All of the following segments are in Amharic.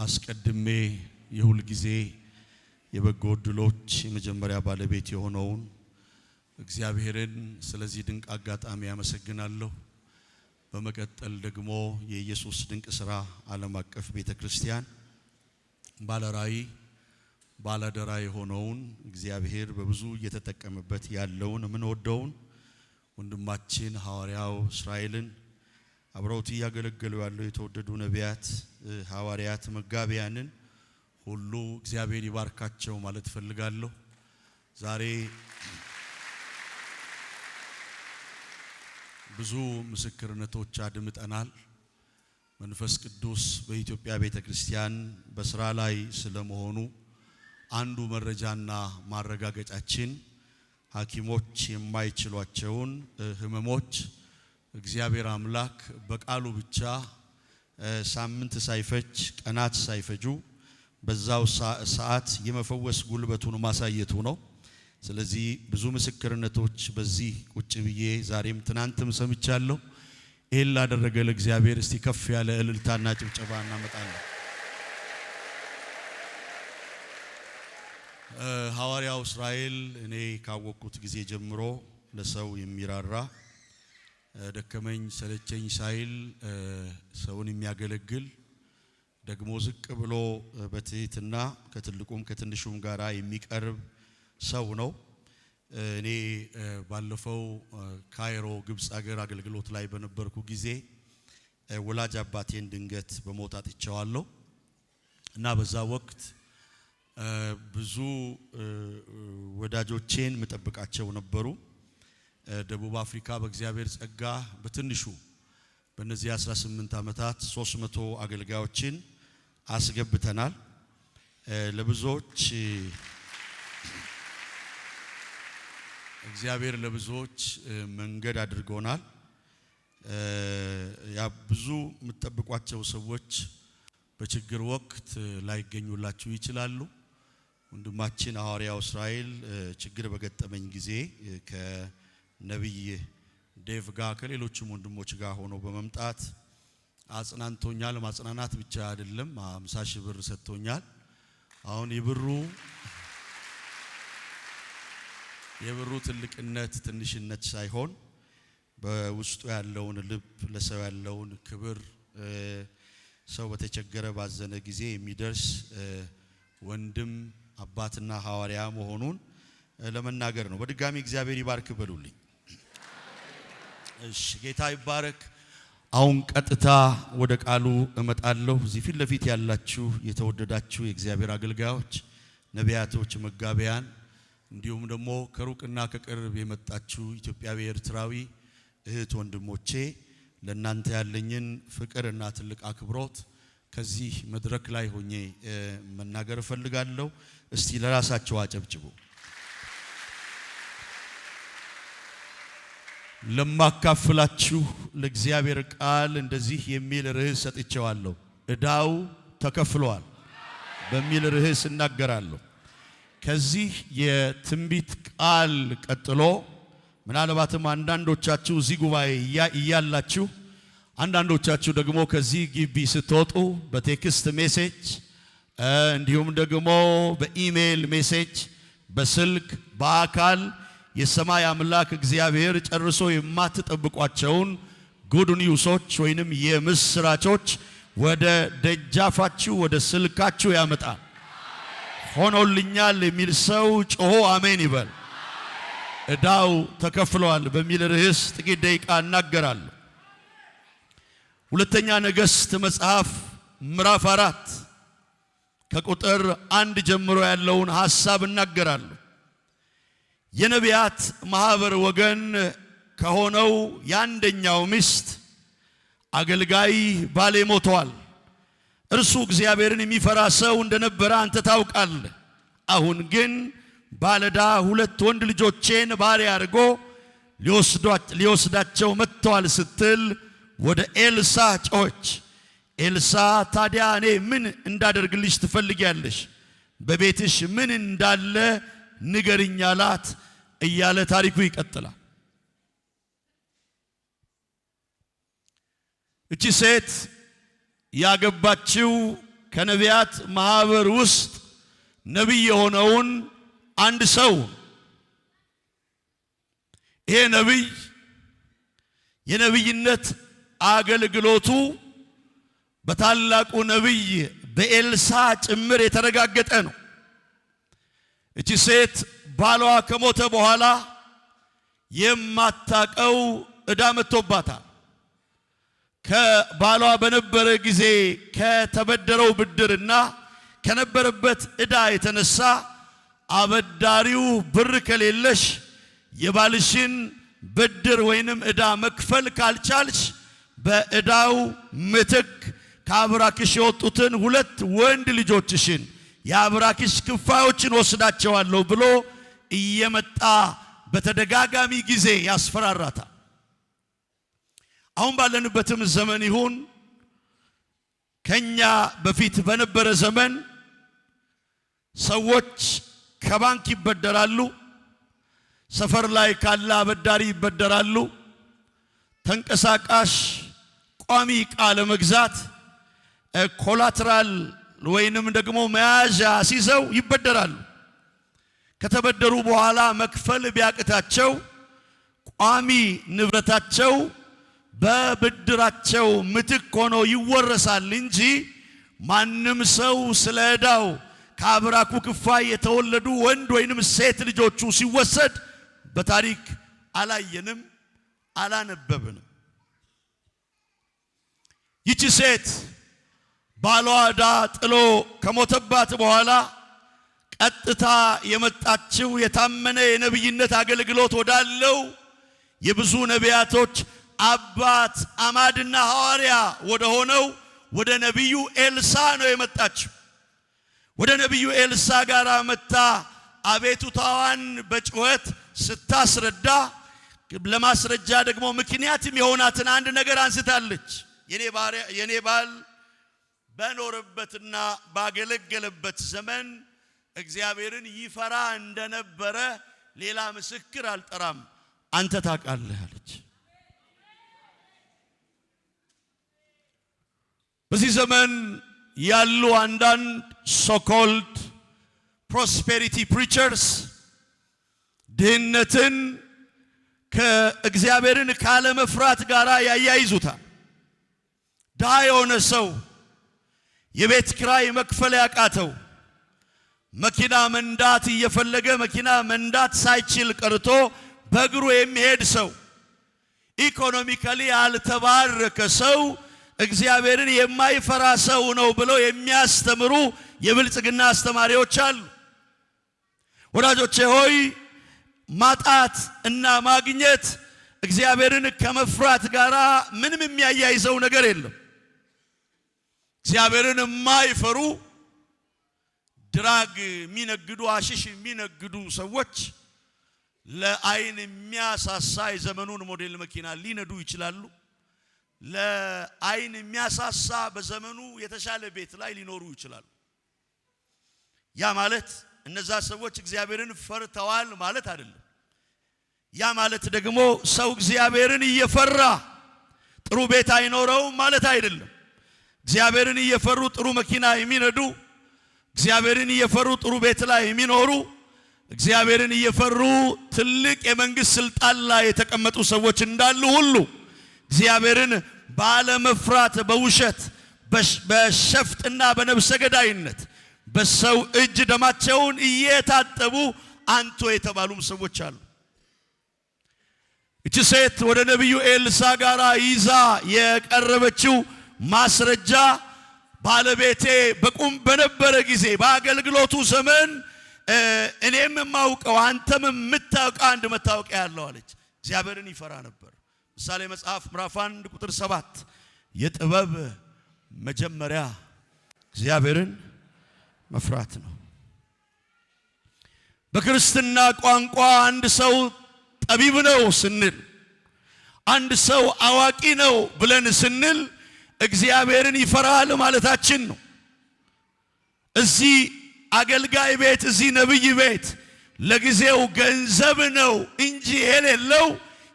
አስቀድሜ የሁል ጊዜ የበጎ ድሎች የመጀመሪያ ባለቤት የሆነውን እግዚአብሔርን ስለዚህ ድንቅ አጋጣሚ ያመሰግናለሁ። በመቀጠል ደግሞ የኢየሱስ ድንቅ ሥራ ዓለም አቀፍ ቤተክርስቲያን ባለራዕይ ባለደራ የሆነውን እግዚአብሔር በብዙ እየተጠቀመበት ያለውን ምንወደውን ወንድማችን ሐዋርያው እስራኤልን አብረውት ያገለገሉ ያለው የተወደዱ ነቢያት ሐዋርያት መጋቢያንን ሁሉ እግዚአብሔር ይባርካቸው ማለት ፈልጋለሁ። ዛሬ ብዙ ምስክርነቶች አድምጠናል። መንፈስ ቅዱስ በኢትዮጵያ ቤተክርስቲያን በስራ ላይ ስለመሆኑ አንዱ መረጃና ማረጋገጫችን ሐኪሞች የማይችሏቸውን ህመሞች እግዚአብሔር አምላክ በቃሉ ብቻ ሳምንት ሳይፈጅ ቀናት ሳይፈጁ በዛው ሰዓት የመፈወስ ጉልበቱን ማሳየቱ ነው። ስለዚህ ብዙ ምስክርነቶች በዚህ ቁጭ ብዬ ዛሬም ትናንትም ሰምቻለሁ። ይሄን ላደረገ ለእግዚአብሔር እስቲ ከፍ ያለ እልልታና ጭብጨባ እናመጣለን። ሐዋርያው እስራኤል እኔ ካወቅኩት ጊዜ ጀምሮ ለሰው የሚራራ ደከመኝ ሰለቸኝ ሳይል ሰውን የሚያገለግል ደግሞ ዝቅ ብሎ በትህትና ከትልቁም ከትንሹም ጋራ የሚቀርብ ሰው ነው። እኔ ባለፈው ካይሮ ግብጽ ሀገር አገልግሎት ላይ በነበርኩ ጊዜ ወላጅ አባቴን ድንገት በሞት አጥቼዋለሁ እና በዛ ወቅት ብዙ ወዳጆቼን መጠበቃቸው ነበሩ። ደቡብ አፍሪካ በእግዚአብሔር ጸጋ በትንሹ በእነዚህ 18 ዓመታት 300 አገልጋዮችን አስገብተናል። ለብዙዎች እግዚአብሔር ለብዙዎች መንገድ አድርጎናል። ያ ብዙ የምትጠብቋቸው ሰዎች በችግር ወቅት ላይገኙላችሁ ይችላሉ። ወንድማችን ሐዋርያው እስራኤል ችግር በገጠመኝ ጊዜ ከነብይ ዴቭ ጋር ከሌሎችም ወንድሞች ጋር ሆኖ በመምጣት አጽናንቶኛል። ማጽናናት ብቻ አይደለም 50 ሺህ ብር ሰጥቶኛል። አሁን የብሩ ትልቅነት ትንሽነት ሳይሆን በውስጡ ያለውን ልብ ለሰው ያለውን ክብር ሰው በተቸገረ ባዘነ ጊዜ የሚደርስ ወንድም አባትና ሐዋርያ መሆኑን ለመናገር ነው። በድጋሚ እግዚአብሔር ይባርክ በሉልኝ። እሺ ጌታ ይባረክ። አሁን ቀጥታ ወደ ቃሉ እመጣለሁ። እዚህ ፊት ለፊት ያላችሁ የተወደዳችሁ የእግዚአብሔር አገልጋዮች፣ ነቢያቶች፣ መጋቢያን እንዲሁም ደግሞ ከሩቅና ከቅርብ የመጣችሁ ኢትዮጵያዊ ኤርትራዊ እህት ወንድሞቼ ለእናንተ ያለኝን ፍቅርና ትልቅ አክብሮት ከዚህ መድረክ ላይ ሆኜ መናገር ፈልጋለሁ። እስቲ ለራሳቸው አጨብጭቡ። ለማካፈላችሁ ለእግዚአብሔር ቃል እንደዚህ የሚል ርዕስ ሰጥቼዋለሁ። ዕዳው ተከፍሏል በሚል ርዕስ እናገራለሁ። ከዚህ የትንቢት ቃል ቀጥሎ ምናልባትም አንዳንዶቻችሁ እዚህ ጉባኤ እያላችሁ አንዳንዶቻችሁ ደግሞ ከዚህ ግቢ ስትወጡ በቴክስት ሜሴጅ እንዲሁም ደግሞ በኢሜል ሜሴጅ በስልክ በአካል የሰማይ አምላክ እግዚአብሔር ጨርሶ የማትጠብቋቸውን ጉድ ኒውሶች ወይንም የምስራቾች ወደ ደጃፋችሁ ወደ ስልካችሁ ያመጣል። ሆኖልኛል የሚል ሰው ጮሆ አሜን ይበል። ዕዳው ተከፍሏል በሚል ርዕስ ጥቂት ደቂቃ እናገራለሁ። ሁለተኛ ነገሥት መጽሐፍ ምዕራፍ 4 ከቁጥር 1 ጀምሮ ያለውን ሐሳብ እናገራለሁ። የነቢያት ማህበር ወገን ከሆነው ያንደኛው ሚስት አገልጋይ ባሌ ሞቷል። እርሱ እግዚአብሔርን የሚፈራ ሰው እንደነበረ አንተ ታውቃለህ። አሁን ግን ባለዳ 2 ወንድ ልጆቼን ባሪያ አድርጎ ሊወስዳቸው መጥተዋል ስትል ወደ ኤልሳ ጮኸች። ኤልሳ ታዲያ እኔ ምን እንዳደርግልሽ ትፈልጊያለሽ? በቤትሽ ምን እንዳለ ንገሪኝ አላት እያለ ታሪኩ ይቀጥላል። እቺ ሴት ያገባችው ከነቢያት ማህበር ውስጥ ነቢይ የሆነውን አንድ ሰው ይሄ ነቢይ የነቢይነት አገልግሎቱ በታላቁ ነቢይ በኤልሳ ጭምር የተረጋገጠ ነው። እቺ ሴት ባሏ ከሞተ በኋላ የማታቀው ዕዳ መጥቶባታል። ከባሏ በነበረ ጊዜ ከተበደረው ብድርና ከነበረበት ዕዳ የተነሳ አበዳሪው ብር ከሌለሽ የባልሽን ብድር ወይንም ዕዳ መክፈል ካልቻልሽ በዕዳው ምትክ ከአብራክሽ የወጡትን 2 ወንድ ልጆችሽን የአብራክሽ ክፋዮችን ወስዳቸዋለሁ ብሎ እየመጣ በተደጋጋሚ ጊዜ ያስፈራራታል። አሁን ባለንበትም ዘመን ይሁን ከኛ በፊት በነበረ ዘመን ሰዎች ከባንክ ይበደራሉ፣ ሰፈር ላይ ካለ አበዳሪ ይበደራሉ። ተንቀሳቃሽ ቋሚ ዕቃ ለመግዛት ኮላትራል ወይንም ደግሞ መያዣ ሲዘው ይበደራሉ። ከተበደሩ በኋላ መክፈል ቢያቅታቸው ቋሚ ንብረታቸው በብድራቸው ምትክ ሆኖ ይወረሳል እንጂ ማንም ሰው ስለ ዕዳው ከአብራኩ ክፋይ የተወለዱ ወንድ ወይንም ሴት ልጆቹ ሲወሰድ በታሪክ አላየንም፣ አላነበብንም። ይቺ ሴት ባሏ ዕዳ ጥሎ ከሞተባት በኋላ ቀጥታ የመጣችው የታመነ የነቢይነት አገልግሎት ወዳለው የብዙ ነቢያቶች አባት አማድና ሐዋርያ ወደ ሆነው ወደ ነቢዩ ኤልሳ ነው የመጣችው። ወደ ነቢዩ ኤልሳ ጋር መጣ አቤቱታዋን በጩኸት ስታስረዳ ለማስረጃ ደግሞ ምክንያትም የሆናትን አንድ ነገር አንስታለች። የኔ ባል በኖርበትና ባገለገለበት ዘመን እግዚአብሔርን ይፈራ እንደነበረ ሌላ ምስክር አልጠራም፣ አንተ ታውቃለህ አለች። በዚህ ዘመን ያሉ አንዳንድ ሶኮልድ ፕሮስፔሪቲ ፕሪቸርስ ድህነትን ከእግዚአብሔርን ካለ መፍራት ጋር ያያይዙታል። ድሃ የሆነ ሰው የቤት ኪራይ መክፈል ያቃተው መኪና መንዳት እየፈለገ መኪና መንዳት ሳይችል ቀርቶ በእግሩ የሚሄድ ሰው ኢኮኖሚካሊ ያልተባረከ ሰው እግዚአብሔርን የማይፈራ ሰው ነው ብለው የሚያስተምሩ የብልጽግና አስተማሪዎች አሉ። ወዳጆቼ ሆይ ማጣት እና ማግኘት እግዚአብሔርን ከመፍራት ጋር ምንም የሚያያይዘው ነገር የለም። እግዚአብሔርን የማይፈሩ ድራግ የሚነግዱ አሽሽ የሚነግዱ ሰዎች ለአይን የሚያሳሳ የዘመኑን ሞዴል መኪና ሊነዱ ይችላሉ። ለአይን የሚያሳሳ በዘመኑ የተሻለ ቤት ላይ ሊኖሩ ይችላሉ። ያ ማለት እነዛ ሰዎች እግዚአብሔርን ፈርተዋል ማለት አይደለም። ያ ማለት ደግሞ ሰው እግዚአብሔርን እየፈራ ጥሩ ቤት አይኖረውም ማለት አይደለም። እግዚአብሔርን እየፈሩ ጥሩ መኪና የሚነዱ፣ እግዚአብሔርን እየፈሩ ጥሩ ቤት ላይ የሚኖሩ፣ እግዚአብሔርን እየፈሩ ትልቅ የመንግስት ስልጣን ላይ የተቀመጡ ሰዎች እንዳሉ ሁሉ እግዚአብሔርን ባለመፍራት በውሸት በሸፍጥና በነፍሰ ገዳይነት በሰው እጅ ደማቸውን እየታጠቡ አንቶ የተባሉም ሰዎች አሉ። እቺ ሴት ወደ ነቢዩ ኤልሳ ጋር ይዛ የቀረበችው ማስረጃ ባለቤቴ በቁም በነበረ ጊዜ በአገልግሎቱ ዘመን እኔም የማውቀው አንተም የምታውቀው አንድ መታወቂያ ያለው አለች። እግዚአብሔርን ይፈራ ነበር። ምሳሌ መጽሐፍ ምዕራፍ 1 ቁጥር 7 የጥበብ መጀመሪያ እግዚአብሔርን መፍራት ነው። በክርስትና ቋንቋ አንድ ሰው ጠቢብ ነው ስንል፣ አንድ ሰው አዋቂ ነው ብለን ስንል እግዚአብሔርን ይፈራል ማለታችን ነው። እዚህ አገልጋይ ቤት እዚህ ነብይ ቤት ለጊዜው ገንዘብ ነው እንጂ የሌለው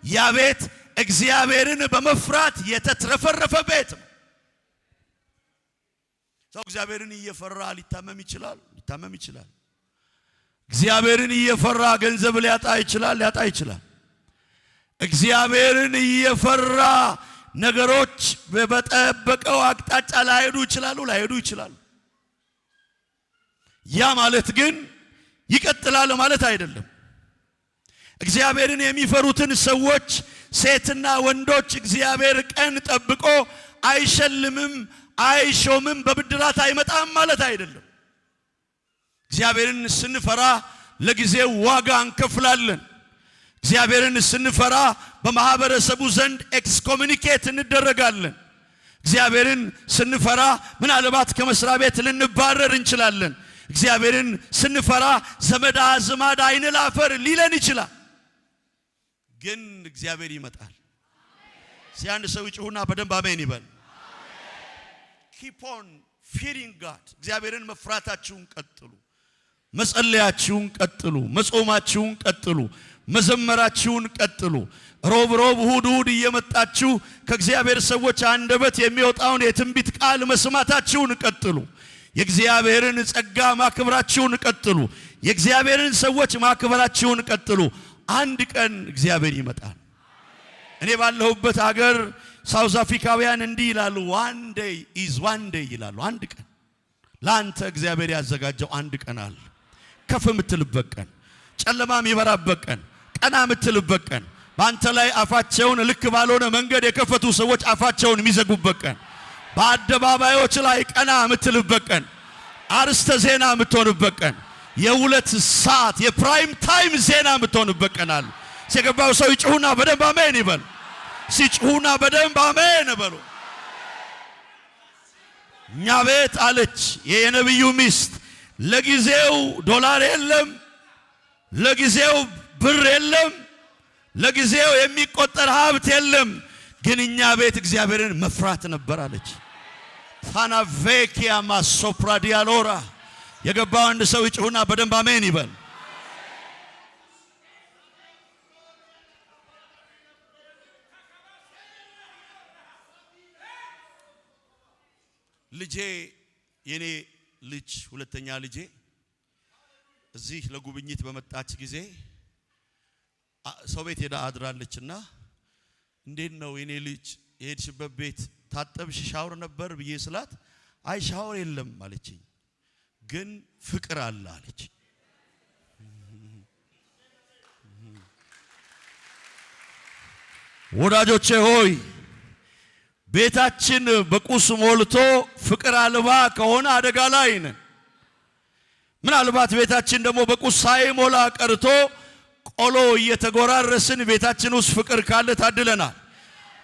ያ ቤት እግዚአብሔርን በመፍራት የተትረፈረፈ ቤት ነው። ሰው እግዚአብሔርን እየፈራ ሊታመም ይችላል። እግዚአብሔርን እየፈራ ገንዘብ ሊያጣ ይችላል። እግዚአብሔርን እየፈራ ነገሮች በተጠበቀው አቅጣጫ ላይሄዱ ይችላሉ። ያ ማለት ግን ይቀጥላል ማለት አይደለም። እግዚአብሔርን የሚፈሩትን ሰዎች ሴትና ወንዶች እግዚአብሔር ቀን ጠብቆ አይሸልምም፣ አይሾምም፣ በብድራት አይመጣም ማለት አይደለም። እግዚአብሔርን ስንፈራ ለጊዜው ዋጋ እንከፍላለን። እግዚአብሔርን ስንፈራ በማህበረሰቡ ዘንድ ኤክስኮሙኒኬት እንደረጋለን። እግዚአብሔርን ስንፈራ ምናልባት ከመስሪያ ቤት ልንባረር እንችላለን። እግዚአብሔርን ስንፈራ ዘመድ አዝማድ አይን ላፈር ሊለን ይችላል። ግን እግዚአብሔር ይመጣል። ሲያንድ ሰው ይጩህና በደንብ አሜን ይበል። keep on fearing God። እግዚአብሔርን መፍራታችሁን ቀጥሉ። መጸለያችሁን ቀጥሉ። መጾማችሁን ቀጥሉ። መዘመራችሁን ቀጥሉ። ሮብ እሁድ እየመጣችሁ ከእግዚአብሔር ሰዎች አንደበት የሚወጣውን የትንቢት ቃል መስማታችሁን ቀጥሉ። የእግዚአብሔርን ጸጋ ማክበራችሁን ቀጥሉ። የእግዚአብሔርን ሰዎች ማክበራችሁን ቀጥሉ። አንድ ቀን እግዚአብሔር ይመጣል። እኔ ባለሁበት ሀገር ሳውዝ አፍሪካውያን እንዲህ ይላሉ፣ one day is one day ይላሉ። አንድ ቀን ላንተ እግዚአብሔር ያዘጋጀው አንድ ቀን አለ። ከፍ የምትልበት ቀን፣ ጨለማ የሚበራበት ቀን፣ ቀና የምትልበት ቀን፣ በአንተ ላይ አፋቸውን ልክ ባልሆነ መንገድ የከፈቱ ሰዎች አፋቸውን የሚዘጉበት ቀን፣ በአደባባዮች ላይ ቀና የምትልበት ቀን፣ አርስተ ዜና የምትሆንበት ቀን፣ የሁለት ሰዓት የፕራይም ታይም ዜና የምትሆንበት ቀን አለ። ሲገባው ሰው ይጩህና በደንብ አሜን ይበል። ሲጩህና በደንብ አሜን ይበሉ። እኛ ቤት አለች የነብዩ ሚስት ለጊዜው ዶላር የለም፣ ለጊዜው ብር የለም፣ ለጊዜው የሚቆጠር ሀብት የለም፣ ግን እኛ ቤት እግዚአብሔርን መፍራት ነበር አለች። ታናቬኪያ ማሶፕራዲያሎራ የገባው አንድ ሰው ይጩህና በደንብ አሜን ይበል። ልጄ የኔ ልጅ ሁለተኛ ልጄ እዚህ ለጉብኝት በመጣች ጊዜ ሰው ቤት ሄዳ አድራለችና እንዴት ነው የኔ ልጅ የሄድሽበት ቤት ታጠብሽ ሻወር ነበር ብዬ ስላት አይ ሻወር የለም አለችኝ፣ ግን ፍቅር አለ አለች። ወዳጆቼ ሆይ ቤታችን በቁስ ሞልቶ ፍቅር አልባ ከሆነ አደጋ ላይ ነን። ምናልባት ቤታችን ደግሞ በቁስ ሳይሞላ ቀርቶ ቆሎ እየተጎራረስን ቤታችን ውስጥ ፍቅር ካለ ታድለናል።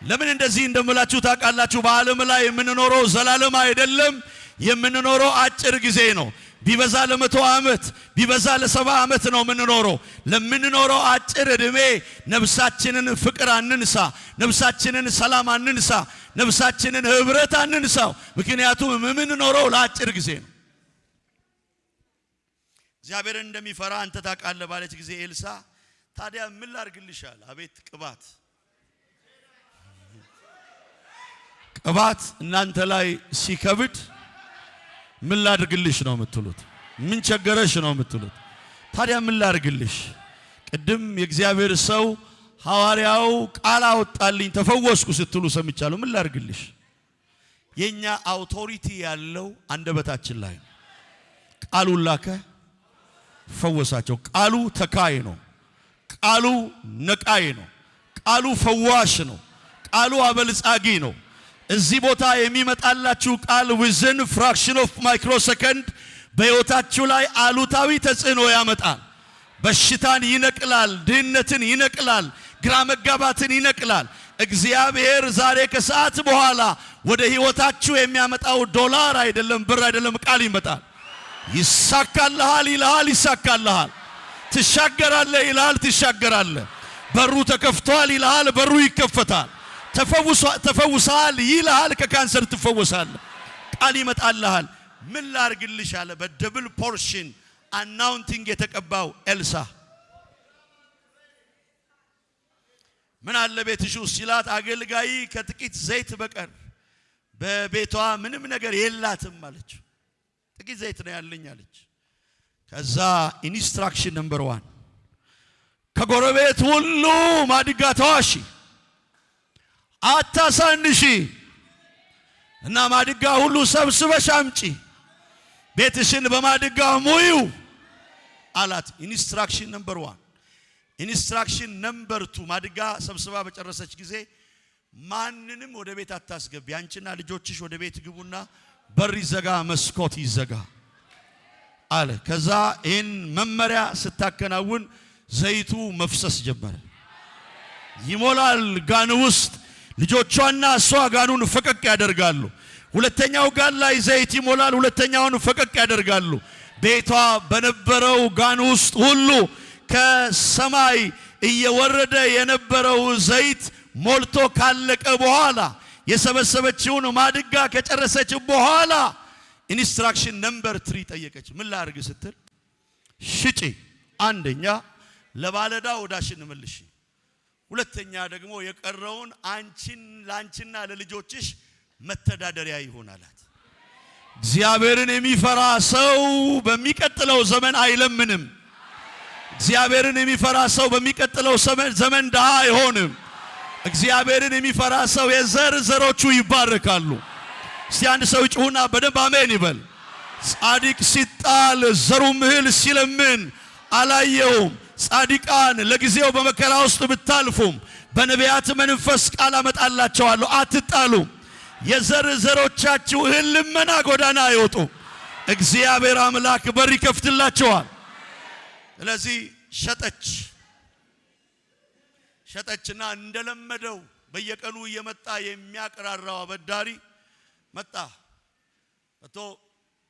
ለምን እንደዚህ እንደምላችሁ ታውቃላችሁ? በዓለም ላይ የምንኖረው ዘላለም አይደለም። የምንኖረው አጭር ጊዜ ነው። ቢበዛ ለ100 ዓመት ቢበዛ ለ70 ዓመት ነው የምንኖረው። ለምንኖረው አጭር እድሜ ነፍሳችንን ፍቅር አንንሳ፣ ነፍሳችንን ሰላም አንንሳ፣ ነፍሳችንን ህብረት አንንሳው። ምክንያቱም የምንኖረው ለአጭር ጊዜ ነው። እግዚአብሔርን እንደሚፈራ አንተ ታውቃለህ ባለች ጊዜ ኤልሳ ታዲያ ምን ላድርግልሻል? አቤት ቅባት እናንተ ላይ ሲከብድ ምን ላድርግልሽ ነው የምትሉት? ምን ቸገረሽ ነው የምትሉት? ታዲያ ምን ላድርግልሽ? ቅድም የእግዚአብሔር ሰው ሐዋርያው ቃል አወጣልኝ ተፈወስኩ ስትሉ ሰምቻለሁ። ምን ላድርግልሽ? የኛ አውቶሪቲ ያለው አንደበታችን ላይ ነው። ቃሉን ላከ ፈወሳቸው። ቃሉ ተካይ ነው። ቃሉ ነቃይ ነው። ቃሉ ፈዋሽ ነው። ቃሉ አበልጻጊ ነው። እዚህ ቦታ የሚመጣላችሁ ቃል within fraction of microsecond በሕይወታችሁ ላይ አሉታዊ ተጽዕኖ ያመጣል። በሽታን ይነቅላል፣ ድህነትን ይነቅላል፣ ግራ መጋባትን ይነቅላል። እግዚአብሔር ዛሬ ከሰዓት በኋላ ወደ ሕይወታችሁ የሚያመጣው ዶላር አይደለም፣ ብር አይደለም፣ ቃል ይመጣል። ይሳካልሃል ይልሃል፣ ይሳካልሃል። ትሻገራለህ ይልሃል፣ ትሻገራለህ። በሩ ተከፍቷል ይልሃል፣ በሩ ይከፈታል። ተፈውሳል ይልሃል፣ ከካንሰር ትፈወሳለህ። ቃል ይመጣልሃል። ምን ላድርግልሽ አለ በደብል ፖርሽን አናውንቲንግ የተቀባው ኤልሳ። ምን አለ ቤትሽ ውስጥ ሲላት አገልጋይ ከጥቂት ዘይት በቀር በቤቷ ምንም ነገር የላትም አለች። ጥቂት ዘይት ነው ያለኝ አለች። ከዛ ኢንስትራክሽን ነምበር 1 ከጎረቤት ሁሉ ማድጋ ተዋሺ፣ አታሳንሺ እና ማድጋ ሁሉ ሰብስበሽ አምጪ፣ ቤትሽን በማድጋ ሙዩ አላት። ኢንስትራክሽን ነምበር 1። ኢንስትራክሽን ነምበር 2 ማድጋ ሰብስባ በጨረሰች ጊዜ ማንንም ወደ ቤት አታስገቢ፣ አንቺና ልጆችሽ ወደ ቤት ግቡና በር ይዘጋ፣ መስኮት ይዘጋ አለ። ከዛ ይህን መመሪያ ስታከናውን ዘይቱ መፍሰስ ጀመረ። ይሞላል ጋን ውስጥ። ልጆቿና እሷ ጋኑን ፈቀቅ ያደርጋሉ። ሁለተኛው ጋን ላይ ዘይት ይሞላል። ሁለተኛውን ፈቀቅ ያደርጋሉ። ቤቷ በነበረው ጋን ውስጥ ሁሉ ከሰማይ እየወረደ የነበረው ዘይት ሞልቶ ካለቀ በኋላ የሰበሰበችውን ማድጋ ከጨረሰች በኋላ ኢንስትራክሽን ነምበር 3 ጠየቀች። ምን ላድርግ ስትል ሽጪ፣ አንደኛ ለባለዳ ወዳሽን መልሺ፣ ሁለተኛ ደግሞ የቀረውን ላንቺና ለልጆችሽ መተዳደሪያ ይሆናላት። እግዚአብሔርን የሚፈራ ሰው በሚቀጥለው ዘመን አይለምንም። እግዚአብሔርን የሚፈራ ሰው በሚቀጥለው ዘመን ድሃ አይሆንም። እግዚአብሔርን የሚፈራ ሰው ዘሮቹ ይባረካሉ። እስቲ አንድ ሰው ጩሁና በደንብ አሜን ይበል። ጻድቅ ሲጣል ዘሩም እህል ሲለምን አላየውም። ጻድቃን ለጊዜው በመከራ ውስጥ ብታልፉም በነቢያት መንፈስ ቃል አመጣላቸዋለሁ፣ አትጣሉ። ዘሮቻችሁ እህል ልመና ጎዳና አይወጡ። እግዚአብሔር አምላክ በር ይከፍትላቸዋል። ስለዚህ ሸጠችና እንደለመደው በየቀኑ እየመጣ የሚያቀራራው አበዳሪ መጣ።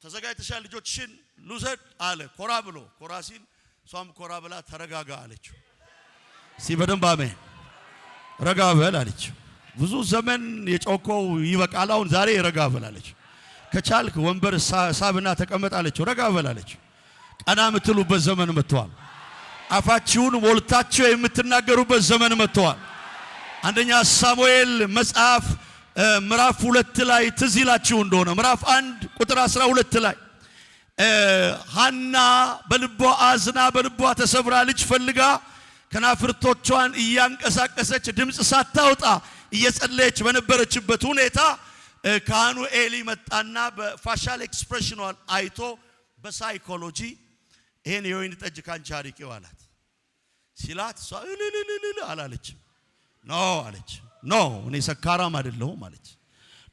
ተዘጋጅተሻል ልጆችሽን ልውሰድ አለ። ኮራ ሲል እሷም ኮራ ብላ ተረጋጋ አለችው። እስቲ በደንብ አሜን። ረጋ በል አለችው። ብዙ ዘመን የጮከው ይበቃል፣ አሁን ዛሬ ረጋ በል አለችው። ከቻልክ ወንበር ሳብና ተቀመጥ አለችው። ረጋ በል አለችው። ቀና የምትሉበት ዘመን መጥቷል። አፋችሁን ሞልታችሁ የምትናገሩበት ዘመን መጥቷል። አንደኛ ሳሙኤል መጽሐፍ ምዕራፍ 2 ላይ ትዝ ይላችሁ እንደሆነ ምዕራፍ 1 ቁጥር 12 ላይ ሐና በልቧ አዝና በልቧ ተሰብራ ልጅ ፈልጋ ከናፍርቶቿን እያንቀሳቀሰች ድምጽ ሳታወጣ እየጸለየች በነበረችበት ሁኔታ ካህኑ ኤሊ መጣና በፋሻል ኤክስፕሬሽኗን አይቶ በሳይኮሎጂ ይሄን የወይን ጠጅ ካንቺ አርቂው አላት። ሲላት እሷ እልልልል አላለችም። ኖ አለች። ኖ እኔ ሰካራም አይደለሁም አለች።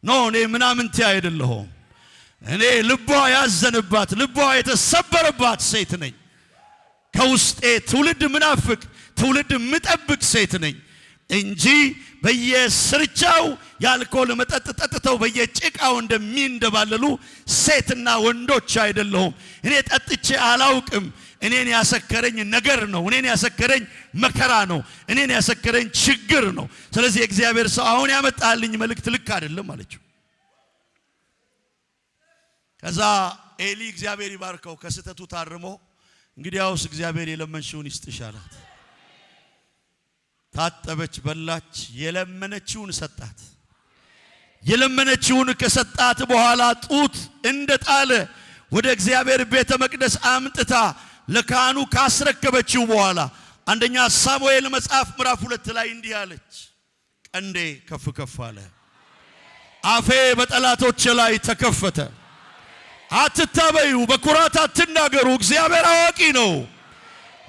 ኖ እኔ ምናምንቴ አይደለሁም። እኔ ልቧ ያዘነባት ልቧ የተሰበረባት ሴት ነኝ። ከውስጤ ትውልድ ምናፍቅ ትውልድ ምጠብቅ ሴት ነኝ እንጂ በየስርቻው የአልኮል መጠጥ ጠጥተው በየጭቃው እንደሚንደባለሉ ሴትና ወንዶች አይደለሁም። እኔ ጠጥቼ አላውቅም። እኔን ያሰከረኝ ነገር ነው። እኔን ያሰከረኝ መከራ ነው። እኔን ያሰከረኝ ችግር ነው። ስለዚህ እግዚአብሔር ሰው አሁን ያመጣልኝ መልእክት ልክ አይደለም አለችው። ከዛ ኤሊ እግዚአብሔር ይባርከው ከስተቱ ታርሞ እንግዲያውስ እግዚአብሔር የለመንሽውን ይስጥሽ አላት። ታጠበች፣ በላች፣ የለመነችውን ሰጣት። የለመነችውን ከሰጣት በኋላ ጡት እንደጣለ ወደ እግዚአብሔር ቤተ መቅደስ አምጥታ ለካህኑ ካስረከበችው በኋላ አንደኛ ሳሙኤል መጽሐፍ ምዕራፍ 2 ላይ እንዲህ አለች፣ ቀንዴ ከፍ ከፍ አለ፣ አፌ በጠላቶች ላይ ተከፈተ። አትታበዩ፣ በኩራት አትናገሩ፣ እግዚአብሔር አዋቂ ነው።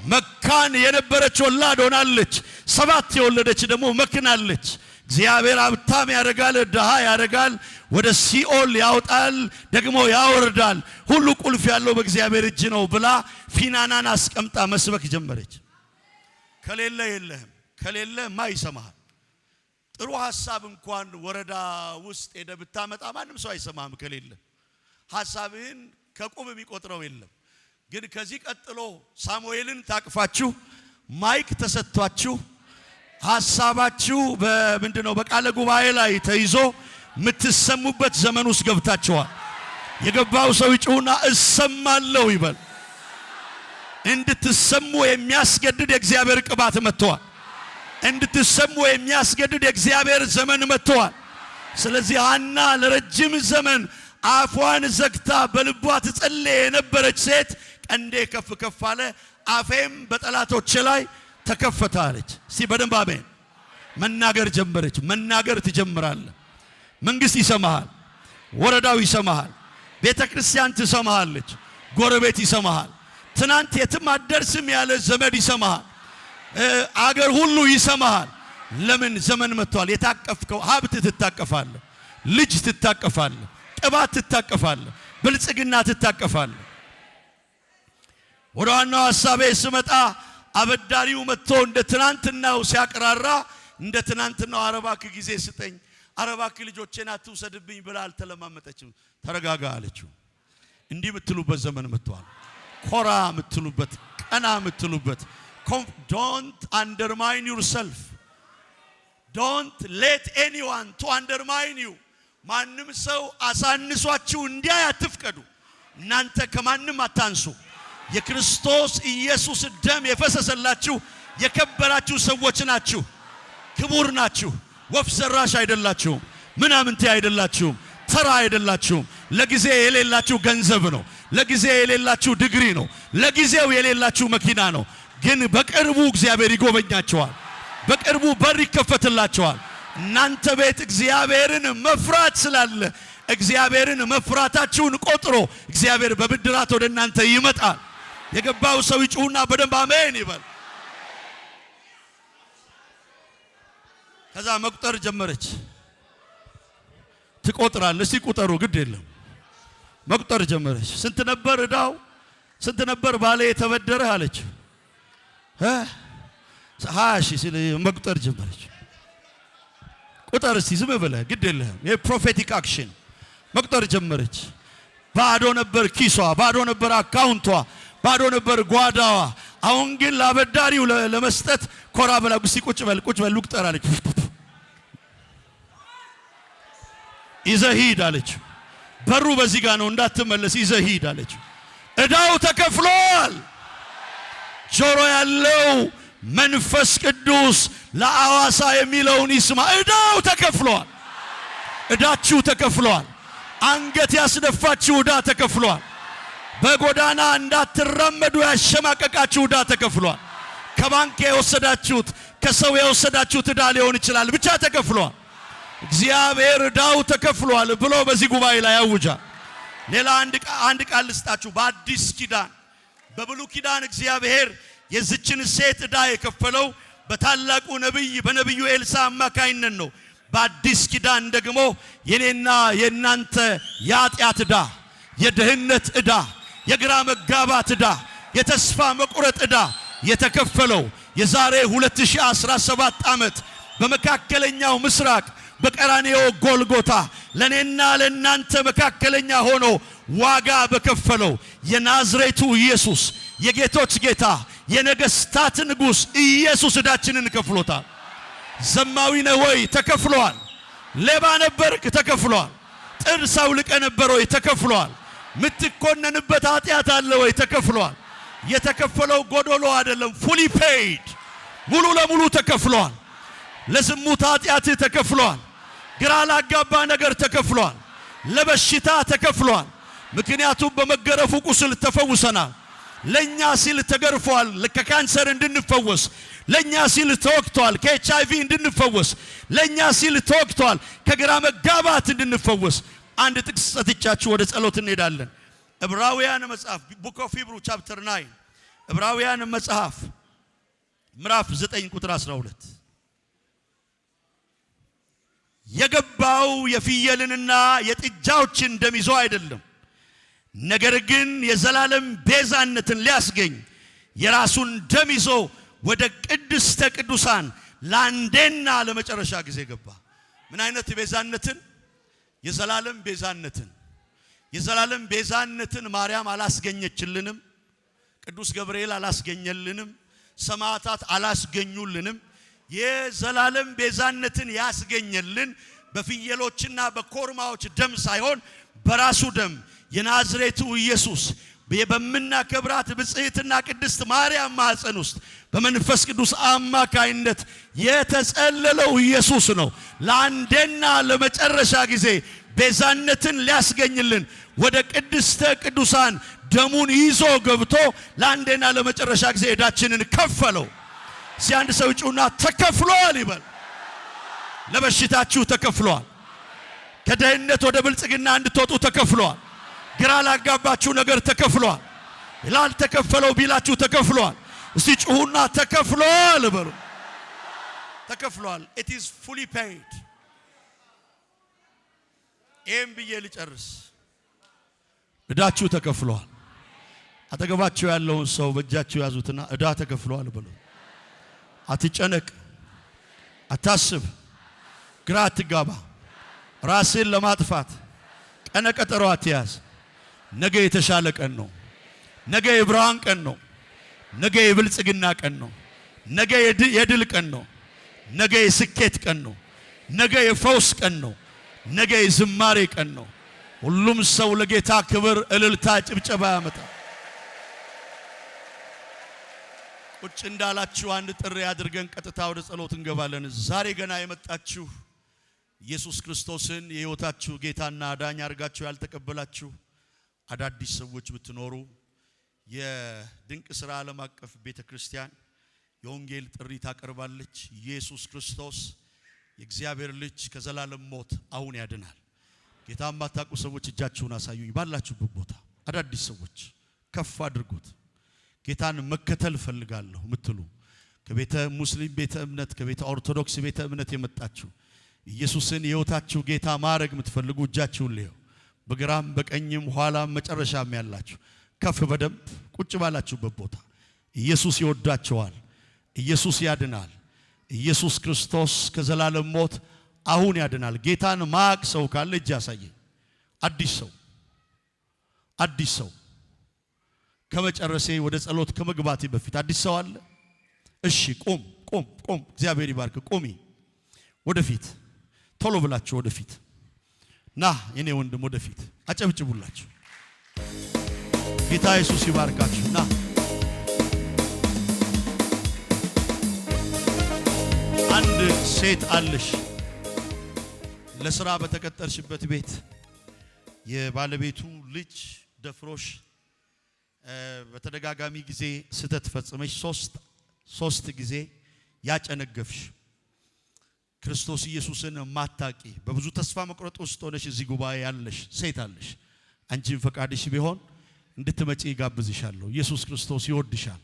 መካን የነበረች ወላድ ሆናለች፣ 7 የወለደች ደግሞ መክናለች። እግዚአብሔር ሀብታም ያደርጋል፣ ድሃ ያደርጋል፣ ወደ ሲኦል ያወጣል፣ ደግሞ ያወርዳል። ሁሉ ቁልፍ ያለው በእግዚአብሔር እጅ ነው ብላ ፊናናን አስቀምጣ መስበክ ጀመረች። ከሌለ የለህም፣ ከሌለ ማይሰማህ። ጥሩ ሐሳብ እንኳን ወረዳ ውስጥ ሄደ ብታመጣ ማንም ሰው አይሰማህም ከሌለ። ሐሳብህን ከቁብ የሚቆጥረው የለም። ግን ከዚህ ቀጥሎ ሳሙኤልን ታቅፋችሁ ማይክ ተሰጥቷችሁ ሐሳባችሁ በምንድነው በቃለ ጉባኤ ላይ ተይዞ የምትሰሙበት ዘመን ውስጥ ገብታችኋል። የገባው ሰው ይጩህና እሰማለሁ ይበል። እንድትሰሙ የሚያስገድድ የእግዚአብሔር ቅባት መጥቷል። እንድትሰሙ የሚያስገድድ የእግዚአብሔር ዘመን መጥቷል። ስለዚህ ሐና ለረጅም ዘመን አፏን ዘግታ በልቧ ትጸልይ የነበረች ሴት ቀንዴ ከፍ ከፍ አለ፣ አፌም በጠላቶቼ ላይ ተከፈተ አለች። እስቲ በደንብ አሜን። መናገር ጀመረች። መናገር ትጀምራለህ። መንግስት ይሰማሃል፣ ወረዳው ይሰማሃል፣ ቤተክርስቲያን ትሰማሃለች፣ ጎረቤት ይሰማሃል፣ ትናንት የትም አደርስም ያለ ዘመድ ይሰማሃል፣ አገር ሁሉ ይሰማሃል። ለምን? ዘመን መጥቷል። የታቀፍከው ሀብት ትታቀፋለህ፣ ልጅ ትታቀፋለህ፣ ቅባት ትታቀፋለህ፣ ብልጽግና ትታቀፋለህ። ወደ ዋናው ሐሳቤ ስመጣ አበዳሪው መጥቶ እንደ ትናንትናው ሲያቀራራ እንደ ትናንትናው አረባክ ጊዜ ስጠኝ፣ አረባክ ልጆቼን አትውሰድብኝ ብላ አልተለማመጠችም። ተረጋጋ አለችው። እንዲህ የምትሉበት ዘመን መጥቷል። ኮራ የምትሉበት፣ ቀና የምትሉበት። don't undermine yourself. don't let anyone to undermine you. ማንም ሰው አሳንሷችሁ እንዲያይ አትፍቀዱ። እናንተ ከማንም አታንሱ። የክርስቶስ ኢየሱስ ደም የፈሰሰላችሁ የከበራችሁ ሰዎች ናችሁ። ክቡር ናችሁ። ወፍ ዘራሽ አይደላችሁም። ምናምንቴ አይደላችሁም። ተራ አይደላችሁም። ለጊዜ የሌላችሁ ገንዘብ ነው። ለጊዜ የሌላችሁ ዲግሪ ነው። ለጊዜው የሌላችሁ መኪና ነው። ግን በቅርቡ እግዚአብሔር ይጎበኛቸዋል። በቅርቡ በር ይከፈትላቸዋል። እናንተ ቤት እግዚአብሔርን መፍራት ስላለ እግዚአብሔርን መፍራታችሁን ቆጥሮ እግዚአብሔር በብድራት ወደ እናንተ ይመጣል። የገባው ሰው ይጩህና በደንብ አሜን ይበል። ከዛ መቁጠር ጀመረች። ትቆጥራለች። እስቲ ቁጠሩ፣ ግድ የለም። መቁጠር ጀመረች። ስንት ነበር እዳው? ስንት ነበር ባለ የተበደረ አለች። 20 ሺህ ሲል መቁጠር ጀመረች። ቁጠር እስቲ ዝም ብለህ፣ ግድ የለህም። ይሄ ፕሮፌቲክ አክሽን። መቁጠር ጀመረች። ባዶ ነበር ኪሷ፣ ባዶ ነበር አካውንቷ፣ ባዶ ነበር ጓዳዋ። አሁን ግን ለአበዳሪው ለመስጠት ኮራ ብላ እስቲ ቁጭ በል ልቁጠር አለች። ይዘህ ሂድ አለች። በሩ በዚህ ጋር ነው እንዳትመለስ፣ ይዘህ ሂድ አለች። እዳው ተከፍሏል። ጆሮ ያለው መንፈስ ቅዱስ ለአዋሳ የሚለውን ይስማ። እዳው ተከፍሏል። እዳችሁ ተከፍሏል። አንገት ያስደፋችሁ እዳ ተከፍሏል። በጎዳና እንዳትራመዱ ያሸማቀቃችሁ እዳ ተከፍሏል። ከባንክ የወሰዳችሁት፣ ከሰው የወሰዳችሁት እዳ ሊሆን ይችላል፣ ብቻ ተከፍሏል። እግዚአብሔር እዳው ተከፍሏል ብሎ በዚህ ጉባኤ ላይ ያውጃል። ሌላ አንድ ቃል ልስጣችሁ። በአዲስ ኪዳን፣ በብሉይ ኪዳን እግዚአብሔር የዚችን ሴት እዳ የከፈለው በታላቁ ነብይ በነብዩ ኤልሳ አማካይነት ነው። በአዲስ ኪዳን ደግሞ የኔና የናንተ የኃጢአት እዳ፣ የድህነት እዳ፣ የግራ መጋባት እዳ፣ የተስፋ መቁረጥ እዳ የተከፈለው የዛሬ 2017 ዓመት በመካከለኛው ምስራቅ በቀራንዮ ጎልጎታ ለኔና ለናንተ መካከለኛ ሆኖ ዋጋ በከፈለው የናዝሬቱ ኢየሱስ፣ የጌቶች ጌታ፣ የነገስታት ንጉስ ኢየሱስ እዳችንን ከፍሎታል። ዘማዊ ነህ ወይ? ተከፍሏል። ሌባ ነበርክ? ተከፍሏል። ጥርስ አውልቀ ነበር ወይ? ተከፍሏል። ምትኮነንበት ኃጢአት አለ ወይ? ተከፍሏል። የተከፈለው ጎዶሎ አይደለም፣ ፉሊ ፔይድ፣ ሙሉ ለሙሉ ተከፍሏል። ለዝሙት ኃጢአት ተከፍሏል። ግራ ላጋባ ነገር ተከፍሏል። ለበሽታ ተከፍሏል። ምክንያቱም በመገረፉ ቁስል ተፈውሰናል። ለኛ ሲል ተገርፏል፣ ከካንሰር እንድንፈወስ። ለኛ ሲል ተወግቷል፣ ከኤችአይቪ እንድንፈወስ። ለኛ ሲል ተወግቷል፣ ከግራ መጋባት እንድንፈወስ። አንድ ጥቅስ ሰጥቻችሁ ወደ ጸሎት እንሄዳለን። ዕብራውያን መጽሐፍ ቡክ ኦፍ ሂብሩ ቻፕተር 9 ዕብራውያን መጽሐፍ ምዕራፍ 9 ቁጥር 12 የገባው የፍየልንና የጥጃዎችን ደም ይዞ አይደለም፣ ነገር ግን የዘላለም ቤዛነትን ሊያስገኝ የራሱን ደም ይዞ ወደ ቅድስተ ቅዱሳን ለአንዴና ለመጨረሻ ጊዜ ገባ። ምን አይነት ቤዛነትን? የዘላለም ቤዛነትን። የዘላለም ቤዛነትን ማርያም አላስገኘችልንም። ቅዱስ ገብርኤል አላስገኘልንም። ሰማዕታት አላስገኙልንም። የዘላለም ቤዛነትን ያስገኘልን በፍየሎችና በኮርማዎች ደም ሳይሆን በራሱ ደም የናዝሬቱ ኢየሱስ በምናከብራት ብጽዕትና ቅድስት ማርያም ማኅፀን ውስጥ በመንፈስ ቅዱስ አማካይነት የተጸለለው ኢየሱስ ነው። ለአንዴና ለመጨረሻ ጊዜ ቤዛነትን ሊያስገኝልን ወደ ቅድስተ ቅዱሳን ደሙን ይዞ ገብቶ ለአንዴና ለመጨረሻ ጊዜ ዕዳችንን ከፈለው። አንድ ሰው ጩና ተከፍሏል ይበል። ለበሽታችሁ ተከፍሏል። ከድህነት ወደ ብልጽግና እንድትወጡ ተከፍሏል። ግራ ላጋባችሁ ነገር ተከፍሏል። ላልተከፈለው ቢላችሁ ተከፍሏል። እስቲ ጩሁና ተከፍሏል በሉ። ተከፍሏል። it is fully paid። ኤም ብዬ ልጨርስ። ዕዳችሁ ተከፍሏል። አጠገባችሁ ያለውን ሰው በእጃችሁ ያዙትና ዕዳ ተከፍሏል በሉ። አትጨነቅ፣ አታስብ፣ ግራ አትጋባ፣ ራስን ለማጥፋት ቀነ ቀጠሮ አትያዝ። ነገ የተሻለ ቀን ነው። ነገ የብርሃን ቀን ነው። ነገ የብልጽግና ቀን ነው። ነገ የድል ቀን ነው። ነገ የስኬት ቀን ነው። ነገ የፈውስ ቀን ነው። ነገ የዝማሬ ቀን ነው። ሁሉም ሰው ለጌታ ክብር እልልታ ጭብጨባ ያመጣ። ቁጭ እንዳላችሁ አንድ ጥሪ አድርገን ቀጥታ ወደ ጸሎት እንገባለን። ዛሬ ገና የመጣችሁ ኢየሱስ ክርስቶስን የሕይወታችሁ ጌታና አዳኝ አድርጋችሁ ያልተቀበላችሁ አዳዲስ ሰዎች ብትኖሩ የድንቅ ሥራ ዓለም አቀፍ ቤተክርስቲያን የወንጌል ጥሪ ታቀርባለች። ኢየሱስ ክርስቶስ የእግዚአብሔር ልጅ ከዘላለም ሞት አሁን ያድናል። ጌታን ማታውቁ ሰዎች እጃችሁን አሳዩኝ። ባላችሁበት ቦታ አዳዲስ ሰዎች ከፍ አድርጉት። ጌታን መከተል ፈልጋለሁ ምትሉ ከቤተ ሙስሊም ቤተ እምነት ከቤተ ኦርቶዶክስ ቤተ እምነት የመጣችሁ ኢየሱስን የሕይወታችሁ ጌታ ማድረግ የምትፈልጉ እጃችሁን ልየው። በግራም በቀኝም ኋላም መጨረሻም ያላችሁ ከፍ በደንብ ቁጭ ባላችሁበት ቦታ ኢየሱስ ይወዳችኋል። ኢየሱስ ያድናል። ኢየሱስ ክርስቶስ ከዘላለም ሞት አሁን ያድናል። ጌታን ማቅ ሰው ካለ እጅ ያሳየኝ። አዲስ ሰው ከመጨረሴ ወደ ጸሎት ከመግባቴ በፊት አዲስ ሰው አለ? እሺ ቁም። እግዚአብሔር ይባርክ። ቁሚ። ወደፊት ቶሎ ብላችሁ ወደፊት ና። የኔ ወንድም ወደፊት አጨብጭቡላችሁ። ጌታ ኢየሱስ ይባርካችሁ። ና አንድ ሴት አለሽ ለሥራ በተቀጠርሽበት ቤት የባለቤቱ ልጅ ደፍሮሽ በተደጋጋሚ ጊዜ ስተት ፈጽመሽ ሶስት ጊዜ ያጨነገፍሽ ክርስቶስ ኢየሱስን ማታቂ በብዙ ተስፋ መቁረጥ ውስጥ ሆነሽ እዚህ ጉባኤ ያለሽ ሴት አለሽ። አንቺን ፈቃድሽ ቢሆን እንድትመጪ ጋብዝሻለሁ። ኢየሱስ ክርስቶስ ይወድሻል።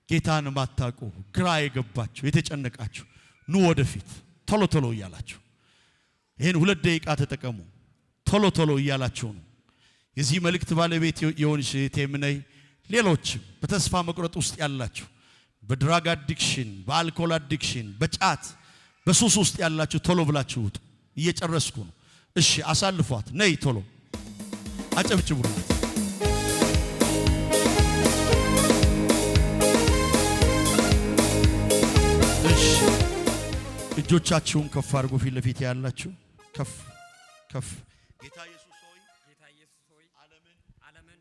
ጌታን ማታቁ ግራ የገባችሁ የተጨነቃችሁ ኑ ወደፊት ቶሎ እያላችሁ ይሄን 2 ደቂቃ ተጠቀሙ። ቶሎ እያላችሁ ነው። የዚህ መልእክት ባለቤት የሆንሽ ተምነይ ሌሎችም በተስፋ መቁረጥ ውስጥ ያላችሁ በድራግ አዲክሽን፣ በአልኮል አዲክሽን፣ በጫት በሱስ ውስጥ ያላችሁ ቶሎ ብላችሁ ውጡ። እየጨረስኩ ነው። እሺ አሳልፏት። ነይ ቶሎ አጨብጭቡላት። እሺ እጆቻችሁን ከፍ አድርጉ። ፊት ለፊት ያላችሁ ከፍ ጌታ ኢየሱስ ሆይ ዓለምን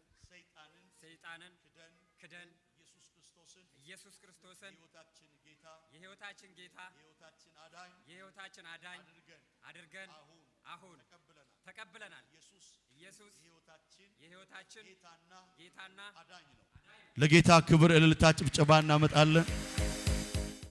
ሰይጣንን ክደን ኢየሱስ ክርስቶስን የሕይወታችን ጌታ የሕይወታችን አዳኝ አድርገን አሁን ተቀብለናል። ኢየሱስ የሕይወታችን ጌታና አዳኝ ነው። ለጌታ ክብር እልልታ ጭብጨባ እናመጣለን።